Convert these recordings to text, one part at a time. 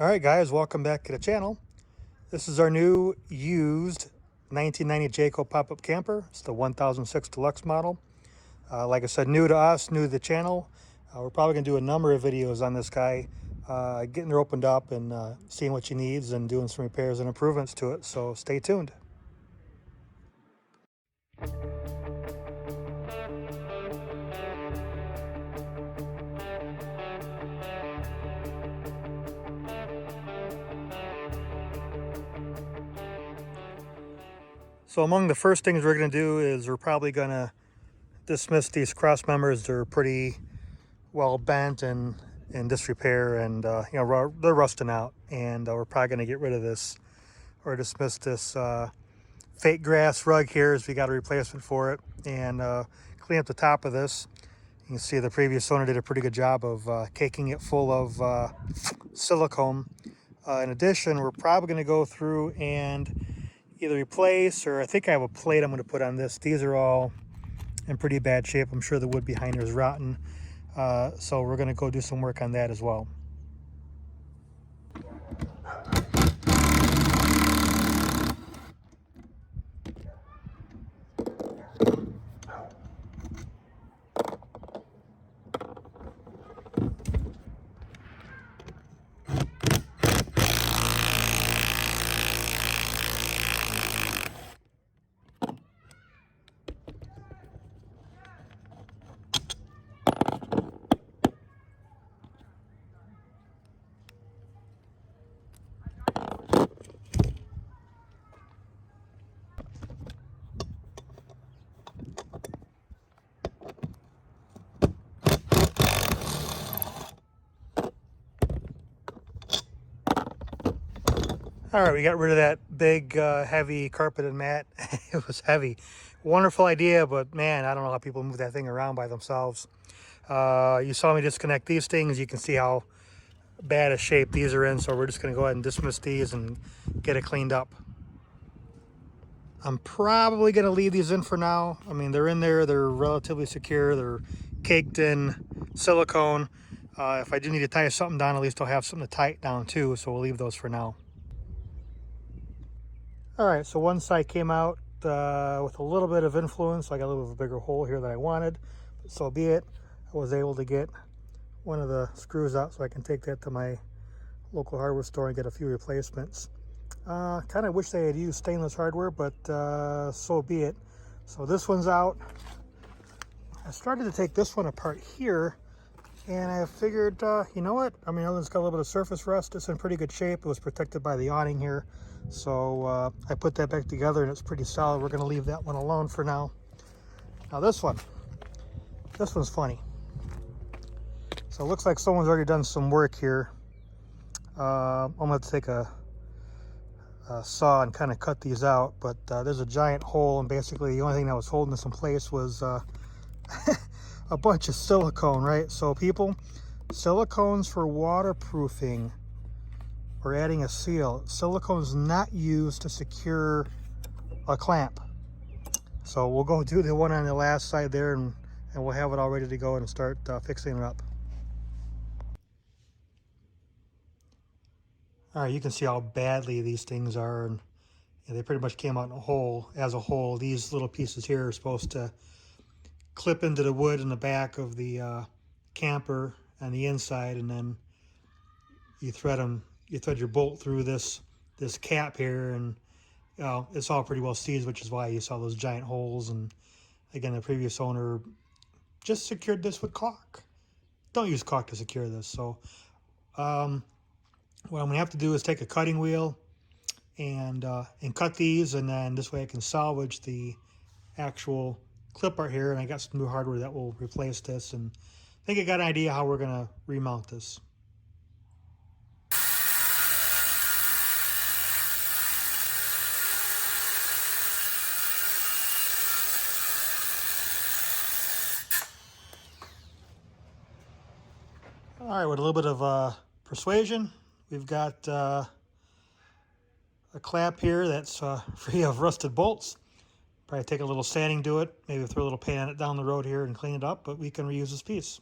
All right, guys, welcome back to the channel. This is our new used 1990 Jayco pop-up camper. It's the 1006 Deluxe model. Like I said, new to us, new to the channel. We're probably going to do a number of videos on this guy, getting her opened up and seeing what she needs and doing some repairs and improvements to it. So stay tuned. So among the first things we're going to do is we're probably going to dismiss these cross members. They're pretty well bent and in disrepair, and they're rusting out, and we're probably going to get rid of this or dismiss this fake grass rug here, as we got a replacement for it, and clean up the top of this. You can see the previous owner did a pretty good job of caking it full of silicone. In addition, we're probably going to go through and either replace, or I think I have a plate I'm going to put on this. These are all in pretty bad shape. I'm sure the wood behind here is rotten. So we're going to go do some work on that as well. All right, we got rid of that big, heavy carpeted mat. It was heavy. Wonderful idea, but man, I don't know how people move that thing around by themselves. You saw me disconnect these things. You can see how bad a shape these are in, so we're just going to go ahead and dismiss these and get it cleaned up. I'm probably going to leave these in for now. I mean, they're in there. They're relatively secure. They're caked in silicone. If I do need to tie something down, at least I'll have something to tie it down too, so we'll leave those for now. All right, so one side came out with a little bit of influence. I got a little bit of a bigger hole here that I wanted, but so be it. I was able to get one of the screws out so I can take that to my local hardware store and get a few replacements. Kind of wish they had used stainless hardware, but so be it. So this one's out. I started to take this one apart here, and I figured, you know what? I mean, it's got a little bit of surface rust. It's in pretty good shape. It was protected by the awning here. So I put that back together, and it's pretty solid. We're going to leave that one alone for now. Now this one's funny. So it looks like someone's already done some work here. I'm going to take a saw and kind of cut these out, but there's a giant hole, and basically the only thing that was holding this in place was a bunch of silicone, right? So people, silicones for waterproofing or adding a seal. Silicone is not used to secure a clamp. So we'll go do the one on the last side there, and we'll have it all ready to go and start fixing it up. All right, you can see how badly these things are, and they pretty much came out in a hole. As a whole, these little pieces here are supposed to clip into the wood in the back of the camper on the inside, and then you thread them. You thread your bolt through this cap here, and it's all pretty well seized, which is why you saw those giant holes. And again, the previous owner just secured this with caulk. Don't use caulk to secure this. So what I'm gonna have to do is take a cutting wheel and cut these, and then this way I can salvage the actual clip art here. And I got some new hardware that will replace this, and I think I got an idea how we're gonna remount this. All right, with a little bit of persuasion, we've got a clap here that's free of rusted bolts. Probably take a little sanding to it, maybe throw a little paint on it down the road here and clean it up, but we can reuse this piece.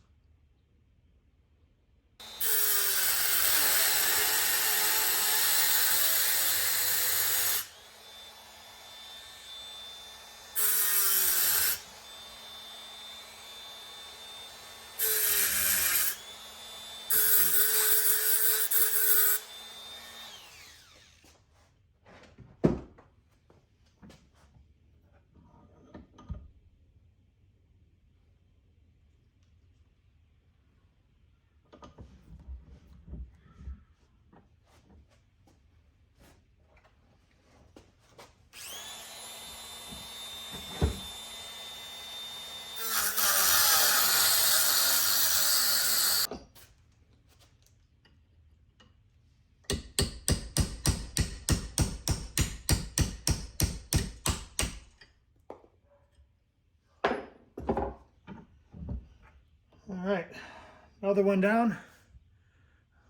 Another one down.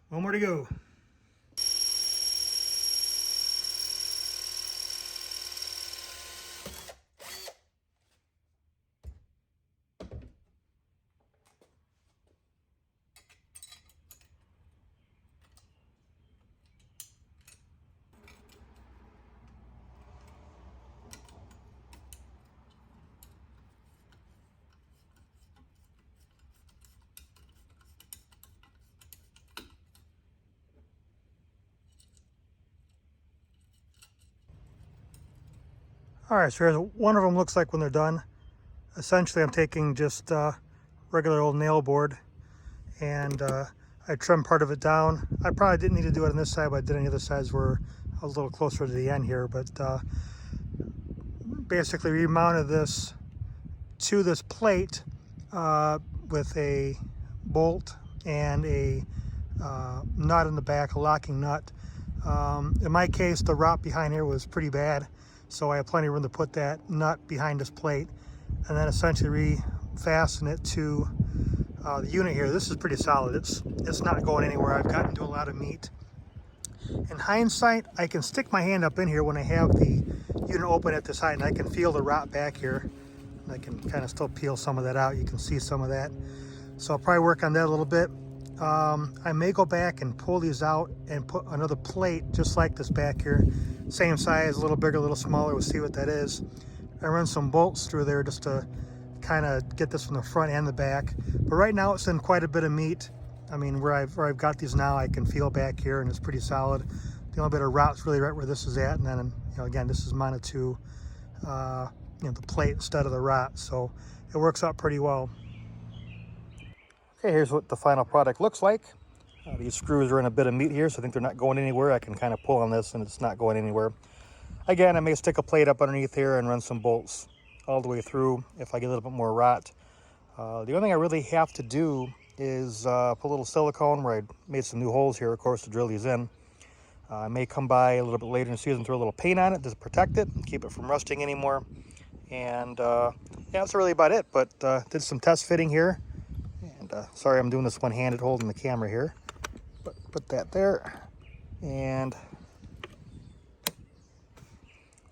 One more to go. All right, so here's one of them looks like when they're done. Essentially, I'm taking just regular old nail board and I trimmed part of it down. I probably didn't need to do it on this side, but I did on the other sides where I was a little closer to the end here. But basically remounted this to this plate with a bolt and a nut in the back, a locking nut. In my case, the rot behind here was pretty bad, so I have plenty of room to put that nut behind this plate and then essentially refasten it to the unit here. This is pretty solid. It's not going anywhere. I've gotten to a lot of meat. In hindsight, I can stick my hand up in here when I have the unit open at the side and I can feel the rot back here. I can kind of still peel some of that out. You can see some of that. So I'll probably work on that a little bit. I may go back and pull these out and put another plate just like this back here. Same size, a little bigger, a little smaller. We'll see what that is. I run some bolts through there just to kind of get this from the front and the back. But right now it's in quite a bit of meat. I mean, where I've got these now, I can feel back here and it's pretty solid. The only bit of rot's really right where this is at. And then, you know, again, this is mounted to you know, the plate instead of the rot. So it works out pretty well. Okay, here's what the final product looks like. These screws are in a bit of meat here, so I think they're not going anywhere. I can kind of pull on this and it's not going anywhere. Again, I may stick a plate up underneath here and run some bolts all the way through if I get a little bit more rot. The only thing I really have to do is put a little silicone where I made some new holes here, of course, to drill these in. I may come by a little bit later in the season, throw a little paint on it to protect it and keep it from rusting anymore. And yeah, that's really about it. But did some test fitting here. And sorry, I'm doing this one-handed holding the camera here. But put that there. And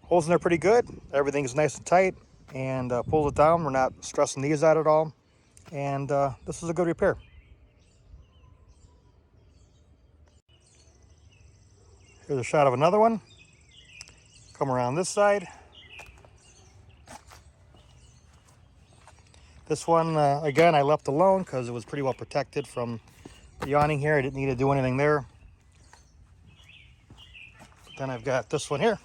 holes in there pretty good. Everything's nice and tight. And pulls it down. We're not stressing these out at all. And this is a good repair. Here's a shot of another one. Come around this side. This one, again, I left alone because it was pretty well protected from the awning here. I didn't need to do anything there. Then I've got this one here.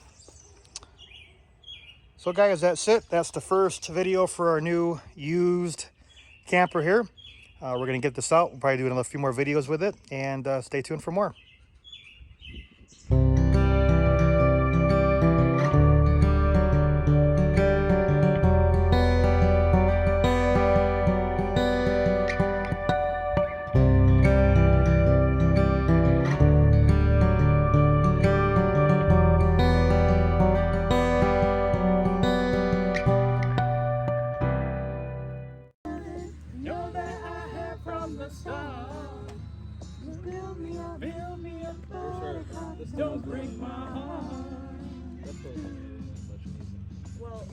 So guys, that's it. That's the first video for our new used camper here. We're going to get this out. We'll probably do another few more videos with it, and stay tuned for more. Don't break my heart. Well,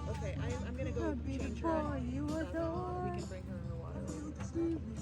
okay, I'm gonna go change her. We can bring her in the water.